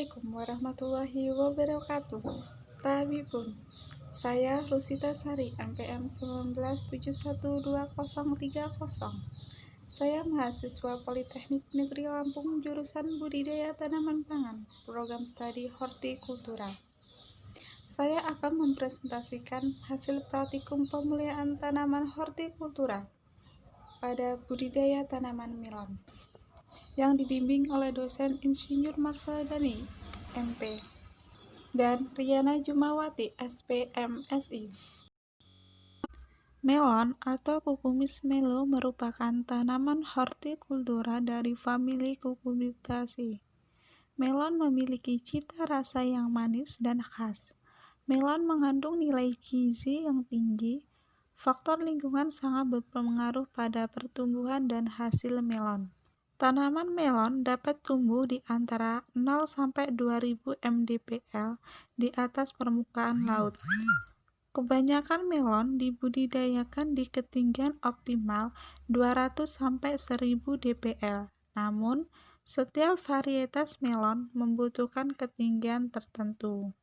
Assalamualaikum warahmatullahi wabarakatuh. Tabibun, saya Rusita Sari, NPM 19712030. Saya mahasiswa Politeknik Negeri Lampung, jurusan Budidaya Tanaman Pangan, program studi Hortikultura. Saya akan mempresentasikan hasil praktikum pemuliaan tanaman hortikultura pada budidaya tanaman melon yang dibimbing oleh dosen Insinyur Marfadani, MP, dan Riana Jumawati, SPMSI. Melon atau Cucumis melo merupakan tanaman hortikultura dari famili Cucumitaceae. Melon memiliki cita rasa yang manis dan khas. Melon mengandung nilai gizi yang tinggi. Faktor lingkungan sangat berpengaruh pada pertumbuhan dan hasil melon. Tanaman melon dapat tumbuh di antara 0-2000 mdpl di atas permukaan laut. Kebanyakan melon dibudidayakan di ketinggian optimal 200-1000 dpl. Namun, setiap varietas melon membutuhkan ketinggian tertentu.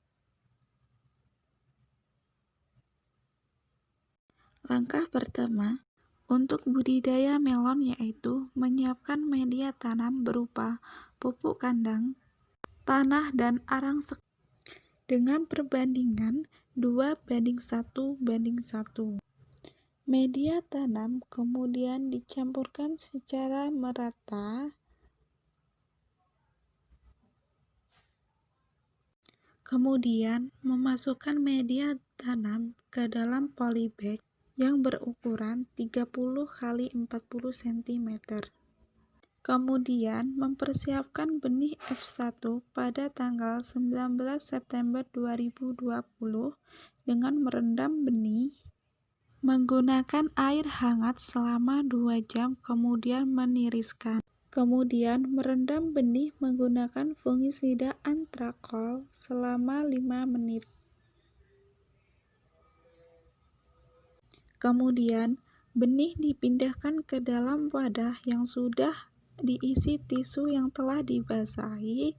Langkah pertama untuk budidaya melon yaitu menyiapkan media tanam berupa pupuk kandang, tanah, dan arang sekam dengan perbandingan 2:1:1. Media tanam kemudian dicampurkan secara merata kemudian memasukkan media tanam ke dalam polybag yang berukuran 30x40 cm. Kemudian mempersiapkan benih F1 pada tanggal 19 September 2020 dengan merendam benih menggunakan air hangat selama 2 jam kemudian meniriskan. Kemudian merendam benih menggunakan fungisida antrakol selama 5 menit. Kemudian benih dipindahkan ke dalam wadah yang sudah diisi tisu yang telah dibasahi.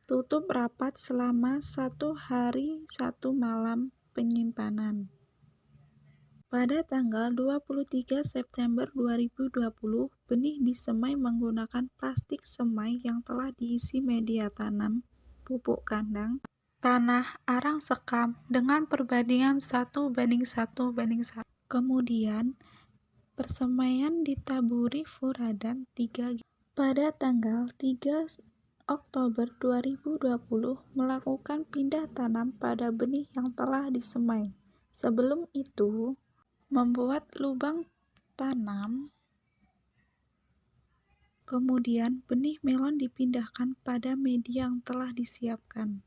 Tutup rapat selama 1 hari 1 malam penyimpanan. Pada tanggal 23 September 2020, benih disemai menggunakan plastik semai yang telah diisi media tanam, pupuk kandang, tanah, arang sekam dengan perbandingan 1:1:1. Kemudian, persemaian ditaburi furadan 3 g. Pada tanggal 3 Oktober 2020, melakukan pindah tanam pada benih yang telah disemai. Sebelum itu, membuat lubang tanam. Kemudian, benih melon dipindahkan pada media yang telah disiapkan.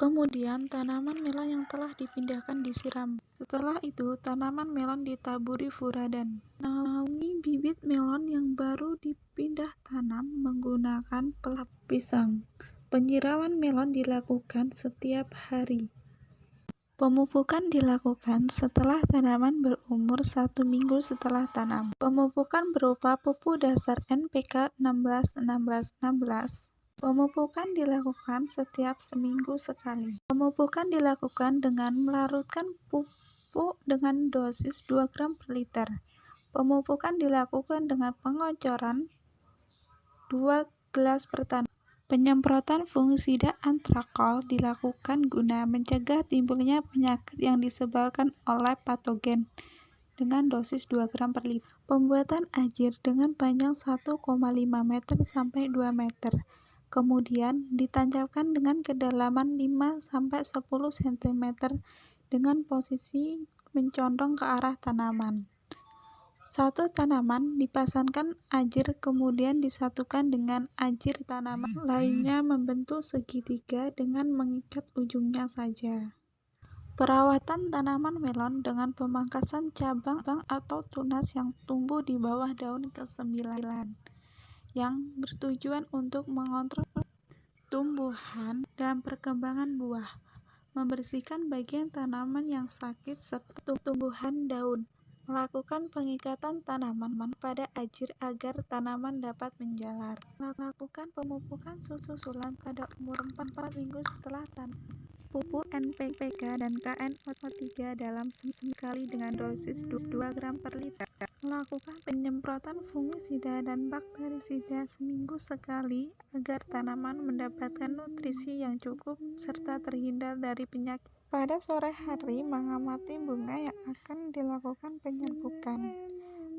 Kemudian, tanaman melon yang telah dipindahkan disiram. Setelah itu, tanaman melon ditaburi furadan. Naungi bibit melon yang baru dipindah tanam menggunakan pelapis pisang. Penyiraman melon dilakukan setiap hari. Pemupukan dilakukan setelah tanaman berumur 1 minggu setelah tanam. Pemupukan berupa pupuk dasar NPK 16-16-16. Pemupukan dilakukan setiap seminggu sekali. Pemupukan dilakukan dengan melarutkan pupuk dengan dosis 2 gram per liter. Pemupukan dilakukan dengan pengocoran 2 gelas per tanam. Penyemprotan fungisida antrakol dilakukan guna mencegah timbulnya penyakit yang disebabkan oleh patogen dengan dosis 2 gram per liter. Pembuatan ajir dengan panjang 1,5 meter sampai 2 meter. Kemudian ditancapkan dengan kedalaman 5-10 cm dengan posisi mencondong ke arah tanaman. Satu tanaman dipasangkan ajir kemudian disatukan dengan ajir tanaman lainnya membentuk segitiga dengan mengikat ujungnya saja. Perawatan tanaman melon dengan pemangkasan cabang atau tunas yang tumbuh di bawah daun ke-9 yang bertujuan untuk mengontrol tumbuhan dan perkembangan buah, membersihkan bagian tanaman yang sakit serta tumbuhan daun, Lakukan pengikatan tanaman pada ajir agar tanaman dapat menjalar. Lakukan pemupukan susulan pada umur 4 minggu setelah tanam. Pupuk NPK dan KNO3 dalam sekali dengan dosis 2 gram per liter. Lakukan penyemprotan fungisida dan bakterisida seminggu sekali agar tanaman mendapatkan nutrisi yang cukup serta terhindar dari penyakit. Pada sore hari, mengamati bunga yang akan dilakukan penyerbukan.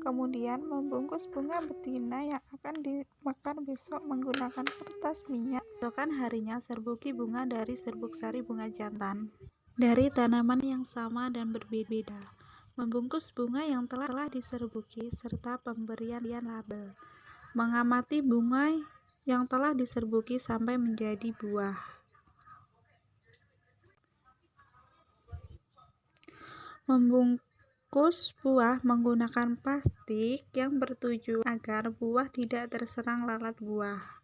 Kemudian membungkus bunga betina yang akan dibakar besok menggunakan kertas minyak. Besokan harinya serbuki bunga dari serbuk sari bunga jantan dari tanaman yang sama dan berbeda. Membungkus bunga yang telah diserbuki serta pemberian label. Mengamati bunga yang telah diserbuki sampai menjadi buah. Membungkus buah menggunakan plastik yang bertujuan agar buah tidak terserang lalat buah.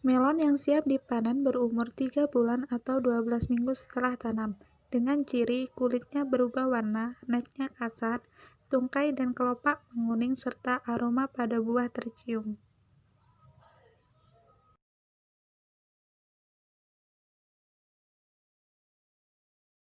Melon yang siap dipanen berumur 3 bulan atau 12 minggu setelah tanam, dengan ciri kulitnya berubah warna, netnya kasar, tungkai dan kelopak menguning serta aroma pada buah tercium.